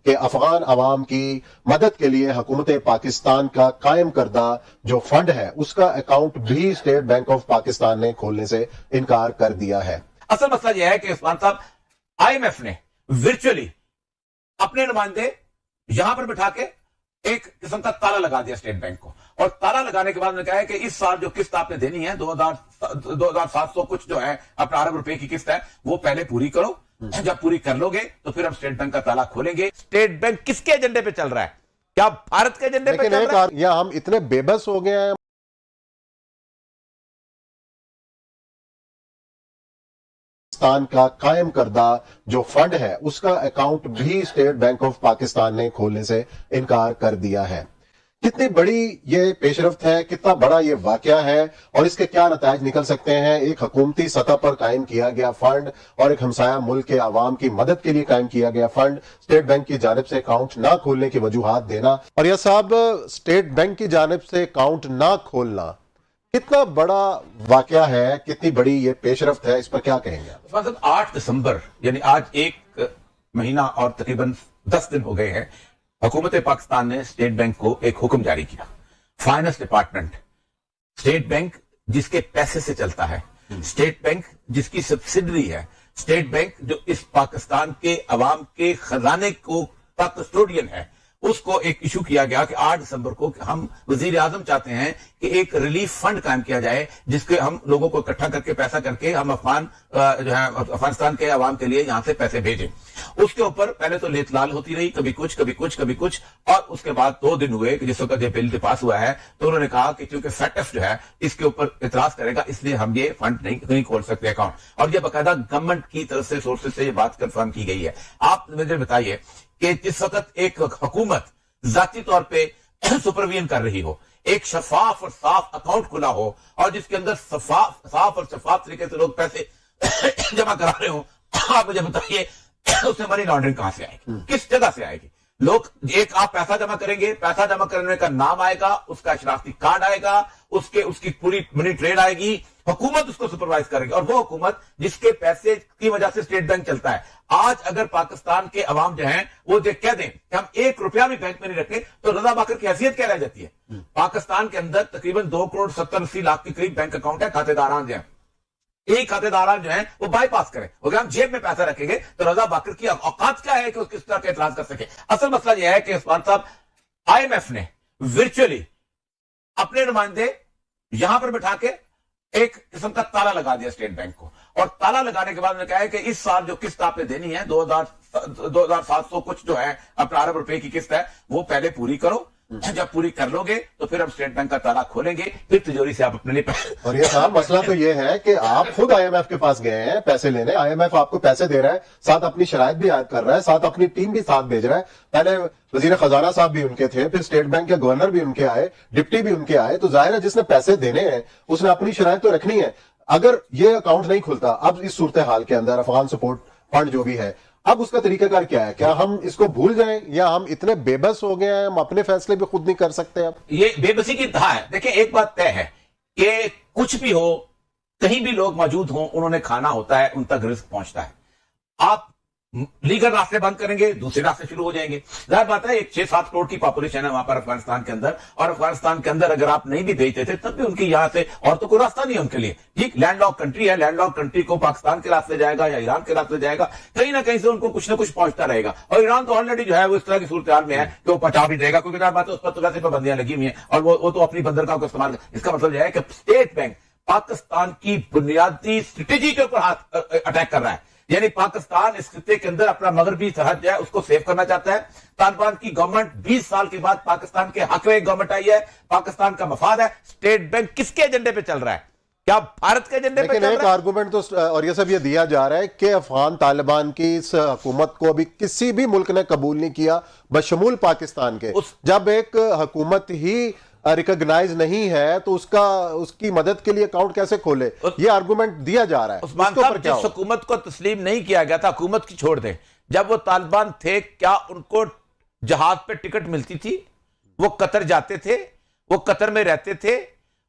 कि अफगान अवाम की मदद के लिए हुकूमत पाकिस्तान का कायम करदा जो फंड है उसका अकाउंट भी स्टेट बैंक ऑफ पाकिस्तान ने खोलने से इनकार कर दिया है। असल मसला यह है कि उस्मान साहब, आईएमएफ ने वर्चुअली अपने नुमाइंदे यहां पर बिठा के एक किस्म का ताला लगा दिया स्टेट बैंक को, और ताला लगाने के बाद उन्होंने कहा है कि इस साल जो किस्त आपने देनी है 2700 कुछ जो है अपना अरब रुपए की किस्त है वो पहले पूरी करो। जब पूरी कर लोगे तो फिर हम स्टेट बैंक का ताला खोलेंगे। स्टेट बैंक किसके एजेंडे पे चल रहा है? क्या भारत के एजेंडे पे चल रहा है? या हम इतने बेबस हो गए हैं पाकिस्तान का कायम करदा जो फंड है उसका अकाउंट भी स्टेट बैंक ऑफ पाकिस्तान ने खोलने से इनकार कर दिया है। कितनी बड़ी ये पेशरफ्त है, कितना बड़ा ये वाकया है और इसके क्या नतायज निकल सकते हैं। एक हुकूमती सतह पर कायम किया गया फंड और एक हमसाया मुल्क के आवाम की मदद के लिए कायम किया गया फंड, स्टेट बैंक की जानिब से अकाउंट ना खोलने की वजूहात देना, और यह साहब स्टेट बैंक की जानिब से अकाउंट ना खोलना कितना बड़ा वाकया है, कितनी बड़ी ये पेशरफ्त है, इस पर क्या कहेंगे आप? 8 दिसंबर यानी आज एक महीना और तकरीबन 10 दिन हो गए हैं, हुकूमत पाकिस्तान ने स्टेट बैंक को एक हुक्म जारी किया। फाइनेंस डिपार्टमेंट, स्टेट बैंक जिसके पैसे से चलता है, स्टेट बैंक जिसकी सब्सिडरी है, स्टेट बैंक जो इस पाकिस्तान के अवाम के खजाने को का कस्टोडियन है, उसको एक इशू किया गया कि 8 दिसंबर को हम वजीर आजम चाहते हैं कि एक रिलीफ फंड कायम किया जाए जिसके हम लोगों को इकट्ठा करके पैसा करके हम अफगानिस्तान के अवाम के लिए यहां से पैसे भेजें। उसके ऊपर पहले तो लेतलाल होती रही, कभी कुछ कभी कुछ कभी कुछ, और उसके बाद 2 दिन हुए कि जिस वक्त ये बिल पास हुआ है तो उन्होंने कहा कि क्योंकि फैटफ जो है इसके ऊपर इतराज करेगा इसलिए हम ये फंड नहीं खोल सकते अकाउंट, और ये बाकायदा गवर्नमेंट की तरफ से सोर्सेज से ये बात कंफर्म की गई है। आप मुझे बताइए कि जिस वक्त एक हुकूमत जाती तौर पे सुपरविजन कर रही हो, एक शफाफ और साफ अकाउंट खुला हो और जिसके अंदर साफ और शफाफ तरीके से लोग पैसे जमा करा रहे हो, आप मुझे बताइए उसमें मनी लॉन्ड्रिंग कहां से आएगी, किस जगह से आएगी? लोग एक आप पैसा जमा करेंगे, पैसा जमा करने का नाम आएगा, उसका शनाख्ती कार्ड आएगा, उसकी पूरी मनी ट्रेड आएगी, हुकूमत उसको सुपरवाइज करेगी, और वो हुकूमत जिसके पैसे की वजह से स्टेट बैंक चलता है। आज अगर पाकिस्तान के अवाम जो हैं वो कह दें कि हम 1 रुपया भी बैंक में नहीं रखें तो रजा बाकर की हैसियत क्या रह जाती है? पाकिस्तान के अंदर तकरीबन 2,70,80,00,000 के करीब बैंक अकाउंट है, खातेदारान जो है, एक खातेदारान जो है वो बाईपास करें, अगर हम जेब में पैसा रखेंगे तो रजा बाकर की औकात क्या है कि वो किस तरह का एतराज कर सके। असल मसला यह है कि उस्मान साहब, आईएमएफ ने वर्चुअली अपने नुमाइंदे यहां पर बिठा के एक किस्म का ताला लगा दिया स्टेट बैंक को, और ताला लगाने के बाद उन्होंने कहा है कि इस साल जो किस्त आपने देनी है 2700 कुछ जो है अपना अरब रुपए की किस्त है वो पहले पूरी करो। जब पूरी कर लोगे तो फिर हम स्टेट बैंक का ताला खोलेंगे, फिर तिजोरी से आप अपने लिए और ये साहब मसला तो ये है कि आप खुद आईएमएफ के पास गए हैं पैसे लेने, आईएमएफ आपको पैसे दे रहा है, साथ अपनी शराइत भी आयद कर रहा है, साथ अपनी टीम भी साथ भेज रहा है। पहले वजीर खजाना साहब भी उनके थे, फिर स्टेट बैंक के गवर्नर भी उनके आए, डिप्टी भी उनके आए, तो जाहिर है जिसने पैसे देने हैं उसने अपनी शराइत तो रखनी है। अगर ये अकाउंट नहीं खुलता अब इस सूरत हाल के अंदर अफगान सपोर्ट फंड जो भी है, अब उसका तरीकाकार क्या है? क्या हम इसको भूल जाएं या हम इतने बेबस हो गए हैं हम अपने फैसले भी खुद नहीं कर सकते? अब ये बेबसी की इंतहा है। देखिए, एक बात तय है कि कुछ भी हो, कहीं भी लोग मौजूद हों, उन्होंने खाना होता है, उन तक रिस्क पहुंचता है। आप लीगल रास्ते बंद करेंगे, दूसरे रास्ते शुरू हो जाएंगे। जाहिर बात है, एक 6-7 करोड़ की पॉपुलेशन है वहां पर अफगानिस्तान के अंदर, और अफगानिस्तान के अंदर अगर आप नहीं भी भेजते थे तब भी उनकी यहां से और तो कोई रास्ता नहीं है उनके लिए। ठीक, लैंडलॉक कंट्री है, लैंडलॉक कंट्री को पाकिस्तान के रास्ते जाएगा या ईरान के रास्ते जाएगा, कहीं ना कहीं से उनको कुछ ना कुछ पहुंचता रहेगा। और ईरान तो ऑलरेडी जो है वो इस तरह की सूरत हाल में है कि वो पहुंचा भी देगा, क्योंकि बात है उस पर तो वैसे पाबंदियां लगी हुई है और वो तो अपनी बंदरगाह को इस्तेमाल। इसका मतलब यह है कि स्टेट बैंक पाकिस्तान की बुनियादी स्ट्रेटेजी के ऊपर हाथ अटैक कर रहा है, यानी पाकिस्तान इस खित्ते के अंदर अपना मगरबी सरहद जो है उसको सेव करना चाहता है। तालिबान की गवर्नमेंट 20 साल के बाद पाकिस्तान के हक में गवर्नमेंट आई है, पाकिस्तान का मफाद है। स्टेट बैंक किसके एजेंडे पे चल रहा है? क्या भारत के एजेंडे पे चल रहा है? एक आर्गुमेंट तो और ये सब ये दिया जा रहा है कि अफगान तालिबान की इस हुकूमत को अभी किसी भी मुल्क ने कबूल नहीं किया बशमूल पाकिस्तान के। जब एक हुकूमत ही रिकॉग्नाइज नहीं है तो उसकी मदद के लिए अकाउंट कैसे खोले? ये आर्गुमेंट दिया जा रहा है। उस्मान साहब, जिस हुकूमत को तस्लीम नहीं किया गया था, हुकूमत की छोड़ दें, जब वो तालिबान थे क्या उनको जहाज पे टिकट मिलती थी? वो कतर जाते थे, वो कतर में रहते थे,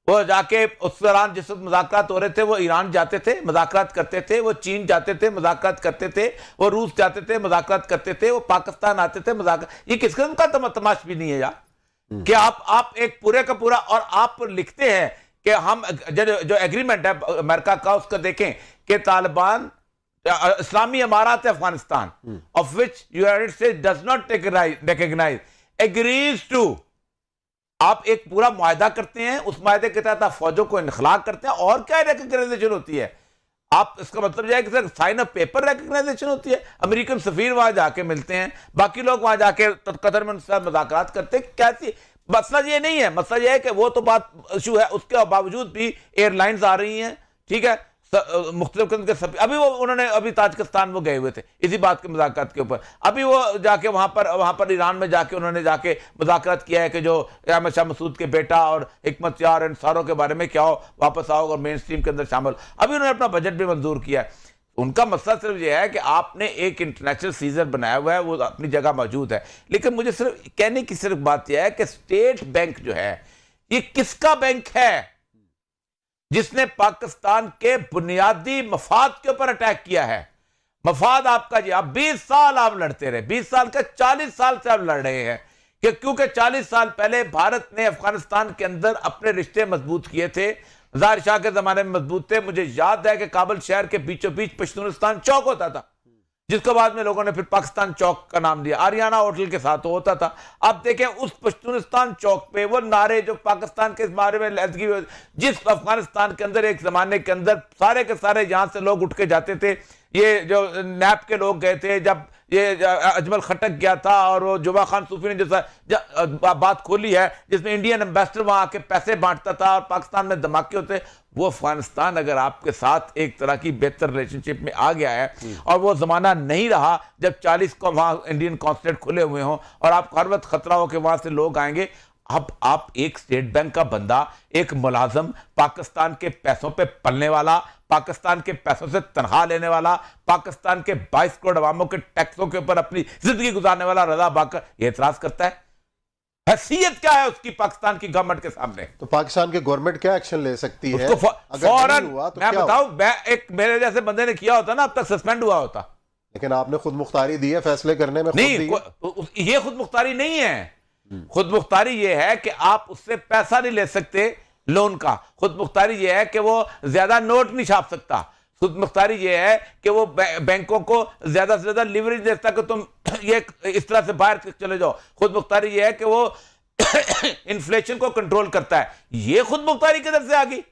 वो जाके उस दौरान जिस वक्त मुज़ाकरात हो रहे थे वो ईरान जाते थे, मुज़ाकरात करते थे, वो चीन जाते थे, मुज़ाकरात करते थे, वो रूस जाते थे, मुज़ाकरात करते थे, वो पाकिस्तान आते थे, मुज़ाकरात। ये किस किस्म का तमाश भी नहीं है यार कि आप एक पूरे का पूरा, और आप लिखते हैं कि हम जो एग्रीमेंट है अमेरिका का उसका देखें कि तालिबान इस्लामी अमारात Afghanistan of which United States does not recognize agrees to, आप एक पूरा मुआहदा करते हैं, उस मुआहदे के तहत आप फौजों को इनखला करते हैं, और क्या रिकॉग्नाइजेशन होती है? आप इसका मतलब यह है कि sir sign off paper recognition होती है। अमेरिकन सफीर वहां जाके मिलते हैं, बाकी लोग वहां जाके कतर में उनसे मुज़ाकरात करते हैं। कैसी मसला ये नहीं है, मसला ये है कि वो तो बात इशू है, उसके बावजूद भी एयरलाइंस आ रही हैं, ठीक है, मुख्तलिफ किस्म के सफीर। अभी वो उन्होंने अभी ताजिकिस्तान वो गए हुए थे इसी बात के मुज़ाकरात के ऊपर, अभी वो जाके वहां पर ईरान में जाके उन्होंने जाके मुज़ाकरात किया है कि जो अहमद शाह मसूद के बेटा और हिकमत यार इन सारों के बारे में क्या हो, वापस आओ और मेन स्ट्रीम के अंदर शामिल। अभी उन्होंने अपना बजट भी मंजूर किया है। उनका मसला सिर्फ यह है कि आपने एक इंटरनेशनल सीजन बनाया हुआ है, वो अपनी जगह मौजूद है, लेकिन मुझे सिर्फ कहने की सिर्फ बात यह है कि स्टेट बैंक जो है ये किसका बैंक है जिसने पाकिस्तान के बुनियादी मफाद के ऊपर अटैक किया है? मफाद आपका जी, आप 20 साल आप लड़ते रहे, 20 साल का 40 साल से आप लड़ रहे हैं कि क्योंकि 40 साल पहले भारत ने अफगानिस्तान के अंदर अपने रिश्ते मजबूत किए थे, ज़ाहिर शाह के जमाने में मजबूत थे। मुझे याद है कि काबुल शहर के बीचों बीच पश्तूनिस्तान चौक होता था, जिसको बाद में लोगों ने फिर पाकिस्तान चौक का नाम दिया, आरियाना होटल के साथ होता था। आप देखें उस पश्तूनिस्तान चौक पे वो नारे जो पाकिस्तान के इस बारे में लहदगी, जिस अफगानिस्तान के अंदर एक जमाने के अंदर सारे के सारे यहां से लोग उठ के जाते थे, ये जो नैप के लोग गए थे, जब ये अजमल खटक गया था और वो जुबा खान सूफी ने जैसा बात खोली है जिसमें इंडियन एम्बेसडर वहां आके पैसे बांटता था और पाकिस्तान में धमाके होते, वो अफगानिस्तान अगर आपके साथ एक तरह की बेहतर रिलेशनशिप में आ गया है और वो जमाना नहीं रहा जब 40 को वहां इंडियन कॉन्सुलेट खुले हुए हों और आपको हर वक्त खतरा हो कि वहां से लोग आएंगे। अब आप एक स्टेट बैंक का बंदा, एक मुलाजम, पाकिस्तान के पैसों पे पलने वाला, पाकिस्तान के पैसों से तनख्वाह लेने वाला, पाकिस्तान के 22 करोड़ अवामों के टैक्सों के ऊपर अपनी जिंदगी गुजारने वाला रजा बाकर ये एतराज करता है। हैसियत क्या है उसकी पाकिस्तान की गवर्नमेंट के सामने? तो पाकिस्तान की गवर्नमेंट क्या एक्शन ले सकती है? फौरन मैं बताऊं, एक मेरे जैसे बंदे ने किया होता ना अब तक सस्पेंड हुआ होता। लेकिन आपने खुद मुख्तारी दी है फैसले करने में? नहीं, ये खुद मुख्तारी नहीं है। खुद मुख्तारी ये है कि आप उससे पैसा नहीं ले सकते लोन का। खुद मुख्तारी ये है कि वो ज्यादा नोट नहीं छाप सकता। खुद मुख्तारी ये है कि वो बैंकों को ज्यादा से ज्यादा लिवरेज दे सकता कि तुम ये इस तरह से बाहर चले जाओ। खुद मुख्तारी ये है कि वो इन्फ्लेशन को कंट्रोल करता है। ये खुद मुख्तारी किधर से आ गई?